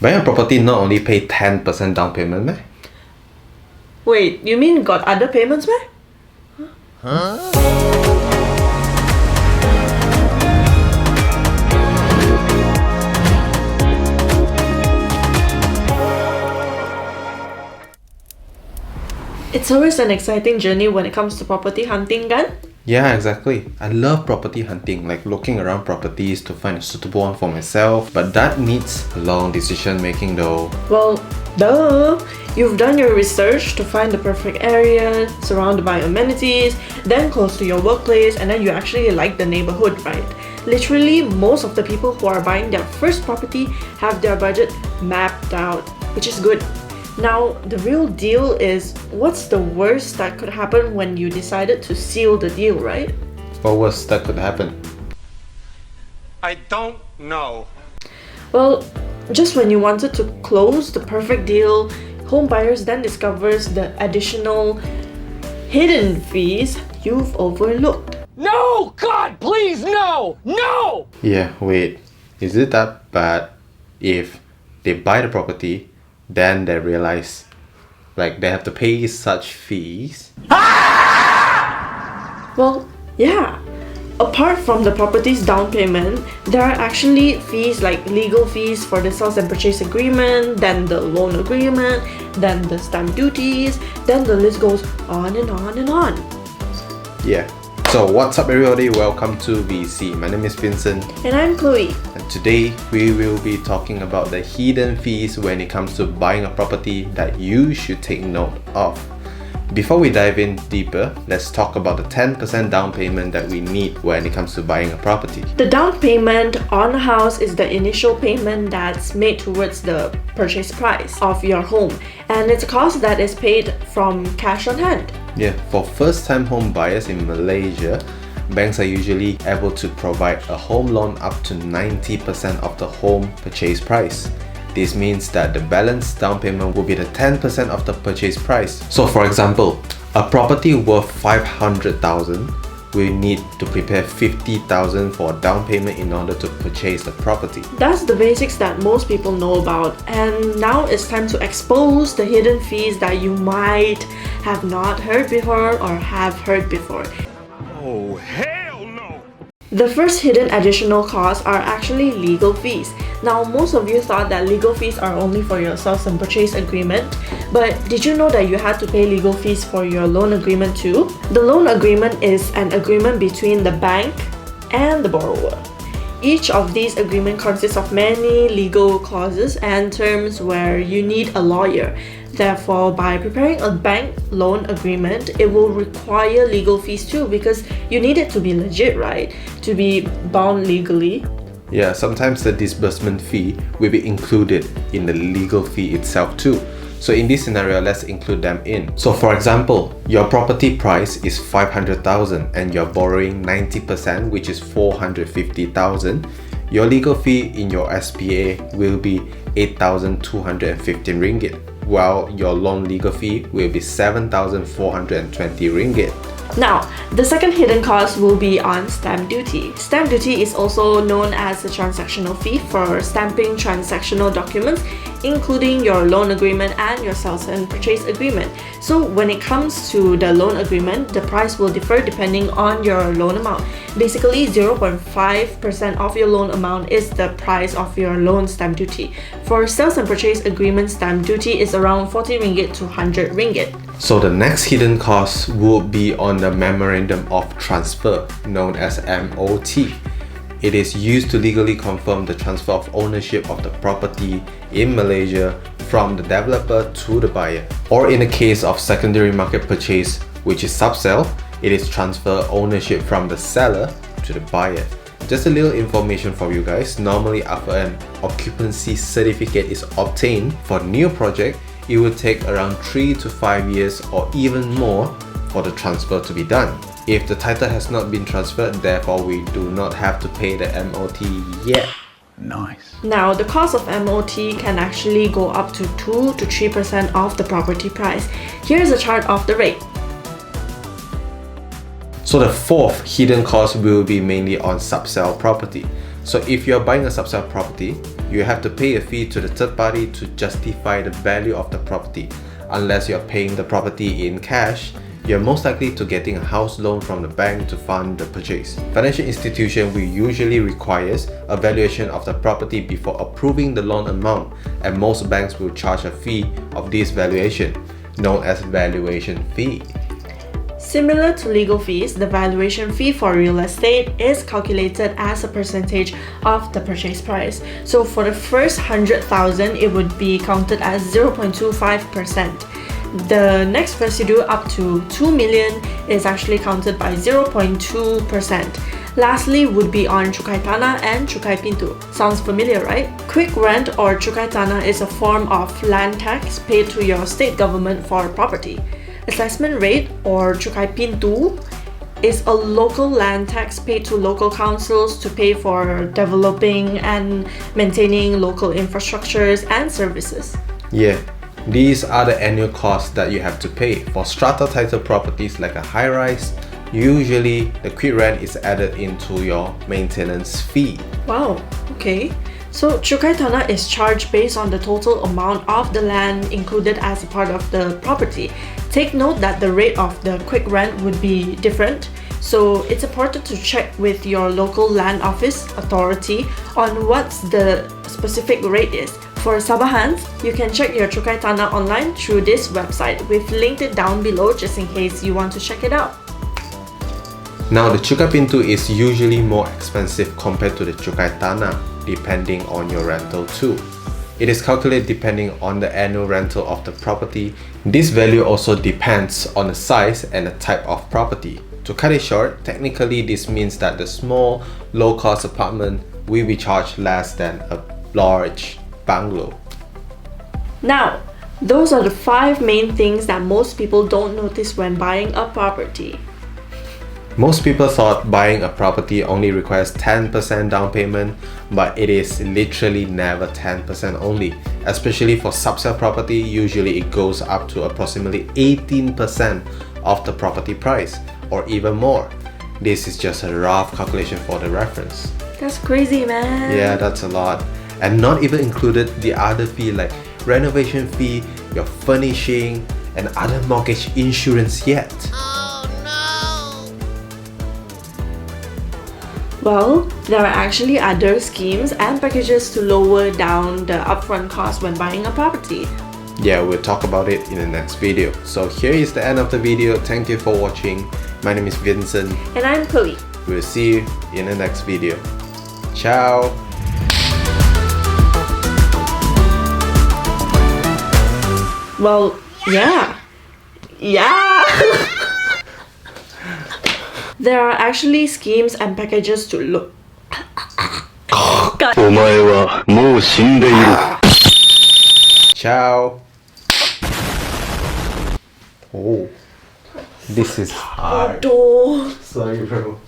Buying a property not only pay 10% down payment, meh? Wait, you mean got other payments, meh? It's always an exciting journey when it comes to property hunting, kan? Yeah, exactly. I love property hunting, like looking around properties to find a suitable one for myself, but that needs long decision making though. Well, duh! You've done your research to find the perfect area, surrounded by amenities, then close to your workplace, and then you actually like the neighborhood, right? Literally, most of the people who are buying their first property have their budget mapped out, which is good. Now, the real deal is, what's the worst that could happen when you decided to seal the deal, right? What worse that could happen? I don't know. Well, just when you wanted to close the perfect deal, home buyers then discovers the additional hidden fees you've overlooked. No! God, please, no! No! Yeah, wait. Is it that bad if they buy the property, then they realize like they have to pay such fees? Well, yeah. Apart from the property's down payment, there are actually fees like legal fees for the sales and purchase agreement, then the loan agreement, then the stamp duties, then the list goes on and on and on. Yeah. So what's up everybody, welcome to VC. My name is Vincent. And I'm Chloe. And today we will be talking about the hidden fees when it comes to buying a property that you should take note of. Before we dive in deeper, let's talk about the 10% down payment that we need when it comes to buying a property. The down payment on a house is the initial payment that's made towards the purchase price of your home, and it's a cost that is paid from cash on hand. Yeah, for first-time home buyers in Malaysia, banks are usually able to provide a home loan up to 90% of the home purchase price. This means that the balance down payment will be the 10% of the purchase price. So for example, a property worth 500,000 will need to prepare 50,000 for down payment in order to purchase the property. That's the basics that most people know about, and now it's time to expose the hidden fees that you might have not heard before or have heard before. Oh, hell no! The first hidden additional costs are actually legal fees. Now, most of you thought that legal fees are only for your sales and purchase agreement, but did you know that you had to pay legal fees for your loan agreement too? The loan agreement is an agreement between the bank and the borrower. Each of these agreements consists of many legal clauses and terms where you need a lawyer. Therefore, by preparing a bank loan agreement, it will require legal fees too, because you need it to be legit, right? To be bound legally. Yeah, sometimes the disbursement fee will be included in the legal fee itself too. So in this scenario, let's include them in. So for example, your property price is 500,000 and you're borrowing 90%, which is 450,000. Your legal fee in your SPA will be 8,215 ringgit, while your loan legal fee will be 7,420 ringgit. Now, the second hidden cost will be on stamp duty. Stamp duty is also known as the transactional fee for stamping transactional documents, including your loan agreement and your sales and purchase agreement. So when it comes to the loan agreement, the price will differ depending on your loan amount. Basically, 0.5% of your loan amount is the price of your loan stamp duty. For sales and purchase agreement, stamp duty is around 40 ringgit to 100 ringgit. So the next hidden cost would be on the Memorandum of Transfer, known as MOT. It is used to legally confirm the transfer of ownership of the property in Malaysia from the developer to the buyer. Or in the case of secondary market purchase, which is subsale, it is transfer ownership from the seller to the buyer. Just a little information for you guys. Normally after an occupancy certificate is obtained for new project, it will take around 3 to 5 years or even more for the transfer to be done. If the title has not been transferred, therefore we do not have to pay the MOT yet. Nice. Now, the cost of MOT can actually go up to 2 to 3% of the property price. Here's a chart of the rate. So the fourth hidden cost will be mainly on subsale property. So if you're buying a subsale property, you have to pay a fee to the third party to justify the value of the property. Unless you're paying the property in cash, you're most likely to getting a house loan from the bank to fund the purchase. Financial institution will usually requires a valuation of the property before approving the loan amount, and most banks will charge a fee of this valuation, known as valuation fee. Similar to legal fees, the valuation fee for real estate is calculated as a percentage of the purchase price. So for the first 100,000, it would be counted as 0.25%. The next residue up to 2 million is actually counted by 0.2%. Lastly would be on cukai tanah and cukai pintu. Sounds familiar, right? Quick rent or cukai tanah is a form of land tax paid to your state government for property. Assessment rate or cukai pintu is a local land tax paid to local councils to pay for developing and maintaining local infrastructures and services. Yeah, these are the annual costs that you have to pay. For strata title properties like a high-rise, usually the quick rent is added into your maintenance fee. Wow, okay. So cukai tanah is charged based on the total amount of the land included as a part of the property. Take note that the rate of the quick rent would be different, so it's important to check with your local land office authority on what the specific rate is. For Sabahans, you can check your cukai tanah online through this website. We've linked it down below just in case you want to check it out. Now the cukai pintu is usually more expensive compared to the cukai tanah, depending on your rental too. It is calculated depending on the annual rental of the property. This value also depends on the size and the type of property. To cut it short, technically this means that the small, low-cost apartment will be charged less than a large bungalow. Now, those are the 5 main things that most people don't notice when buying a property. Most people thought buying a property only requires 10% down payment, but it is literally never 10% only. Especially for subsale property, usually it goes up to approximately 18% of the property price, or even more. This is just a rough calculation for the reference. That's crazy, man. Yeah, that's a lot. And not even included the other fee like renovation fee, your furnishing, and other mortgage insurance yet. Well, there are actually other schemes and packages to lower down the upfront cost when buying a property. Yeah, we'll talk about it in the next video. So here is the end of the video. Thank you for watching. My name is Vincent. And I'm Chloe. We'll see you in the next video. Ciao! Well, yeah. There are actually schemes and packages to look. お前はもう死んでいる。 Ciao! Oh, this is hard. Oh. Sorry, bro.